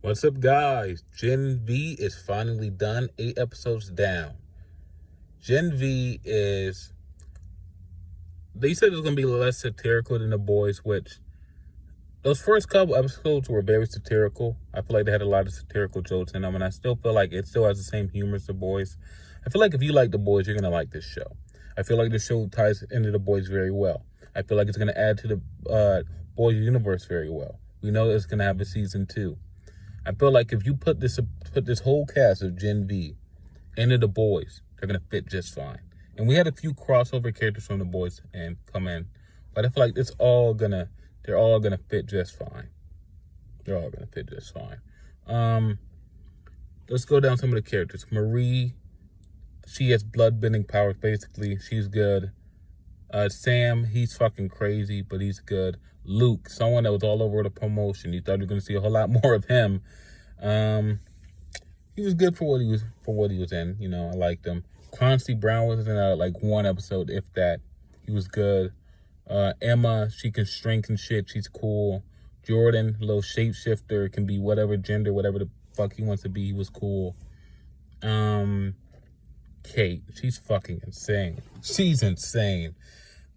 What's up, guys? Gen V is finally done, 8 episodes down. Gen V is... They said it was going to be less satirical than The Boys, which... Those first couple episodes were very satirical. I feel like they had a lot of satirical jokes in them, and I still feel like it still has the same humor as The Boys. I feel like if you like The Boys, you're going to like this show. I feel like the show ties into The Boys very well. I feel like it's going to add to the Boys universe very well. We know it's going to have a season 2. I feel like if you put this whole cast of Gen V into The Boys, they're gonna fit just fine. And we had a few crossover characters from The Boys and come in, but I feel like they're all gonna fit just fine. They're all gonna fit just fine. Let's go down some of the characters. Marie, she has blood-bending powers. Basically, she's good. Sam, he's fucking crazy, but he's good. Luke, someone that was all over the promotion. You thought you were going to see a whole lot more of him. He was good for what he was in. You know, I liked him. Clancy Brown was in like one episode, if that. He was good. Emma, she can shrink and shit. She's cool. Jordan, little shapeshifter, can be whatever gender, whatever the fuck he wants to be. He was cool. Kate, she's fucking insane. She's insane.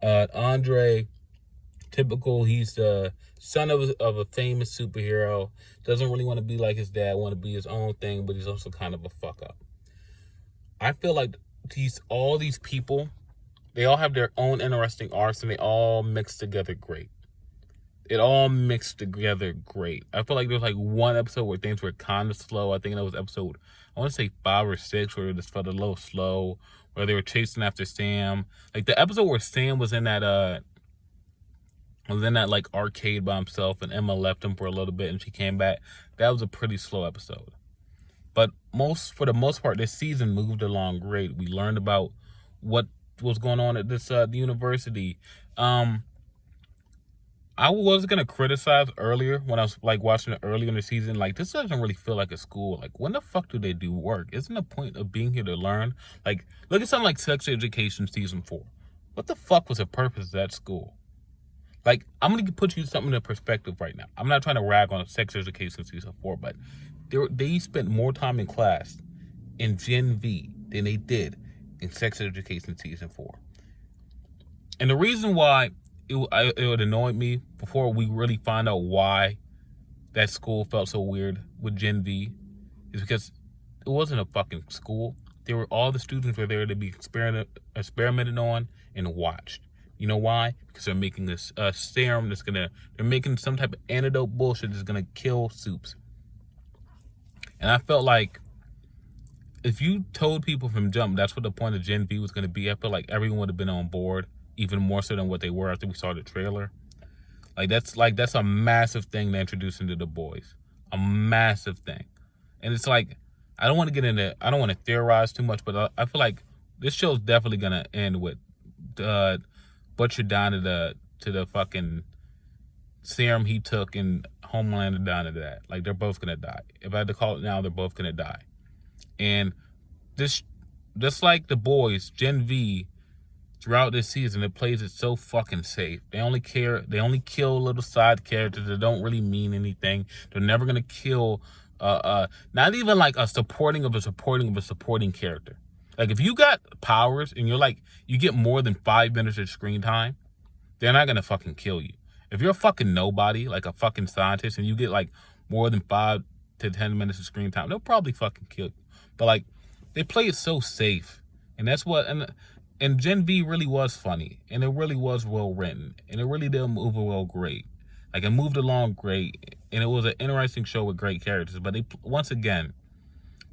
Andre, typical. He's the son of a famous superhero. Doesn't really want to be like his dad. Want to be his own thing, but he's also kind of a fuck up. I feel like all these people, they all have their own interesting arcs, and they all mix together great. It all mixed together great. I feel like there was like one episode where things were kind of slow. I think that was episode, I want to say 5 or 6, where it just felt a little slow, where they were chasing after Sam. Like the episode where Sam was in that like arcade by himself, and Emma left him for a little bit and she came back. That was a pretty slow episode. But for the most part, this season moved along great. We learned about what was going on at this the university. I was going to criticize earlier when I was like watching it earlier in the season. Like, this doesn't really feel like a school. Like, when the fuck do they do work? Isn't the point of being here to learn? Like, look at something like Sex Education Season 4. What the fuck was the purpose of that school? Like, I'm going to put you something in perspective right now. I'm not trying to rag on Sex Education Season 4, but they spent more time in class in Gen V than they did in Sex Education Season 4. And the reason why it would annoy me before we really find out why that school felt so weird with Gen V is because it wasn't a fucking school. All the students were there to be experimented on and watched. You know why? Because they're making this serum they're making some type of antidote bullshit that's gonna kill soups. And I felt like if you told people from jump that's what the point of Gen V was gonna be, I feel like everyone would have been on board. Even more so than what they were after we saw the trailer. That's a massive thing to introduce into The Boys. A massive thing. And it's like, I don't want to theorize too much, but I feel like this show's definitely gonna end with Butcher down to the fucking serum he took, and Homelander down to that. Like, they're both gonna die. If I had to call it now, they're both gonna die. And this, just like The Boys, Gen V, throughout this season, it plays it so fucking safe. They only kill little side characters that don't really mean anything. They're never gonna kill not even like a supporting character. Like, if you got powers and you get more than 5 minutes of screen time, they're not gonna fucking kill you. If you're a fucking nobody, like a fucking scientist, and you get like more than 5 to 10 minutes of screen time, they'll probably fucking kill you. But like, they play it so safe, and that's what And Gen V really was funny, and it really was well written, and it really did move well great. Like, it moved along great, and it was an interesting show with great characters. But once again,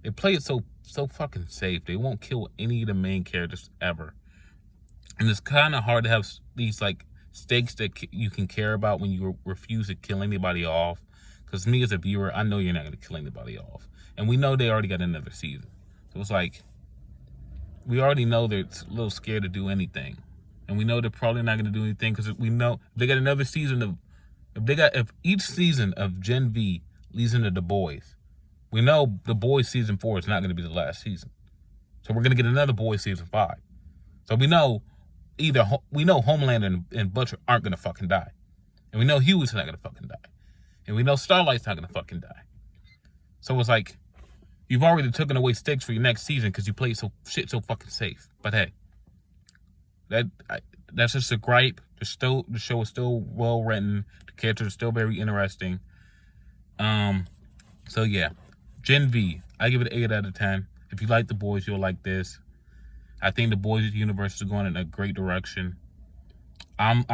they play it so fucking safe. They won't kill any of the main characters ever, and it's kind of hard to have these like stakes that you can care about when you refuse to kill anybody off. Because me as a viewer, I know you're not going to kill anybody off, and we know they already got another season, so it's like, we already know they're a little scared to do anything. And we know they're probably not going to do anything because we know if they got another season if each season of Gen V leads into The Boys, we know The Boys season 4 is not going to be the last season. So we're going to get another Boys season 5. So we know Homelander and Butcher aren't going to fucking die. And we know Huey's not going to fucking die. And we know Starlight's not going to fucking die. So it's like you've already taken away stakes for your next season because you played so fucking safe. But hey, that's just a gripe. The show is still well written. The characters are still very interesting. So yeah, Gen V. I give it an 8 out of 10. If you like The Boys, you'll like this. I think The Boys universe is going in a great direction. I'm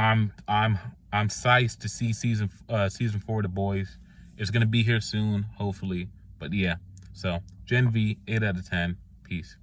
psyched to see season 4 of The Boys. It's gonna be here soon, hopefully. But yeah, so Gen V, 8 out of 10. Peace.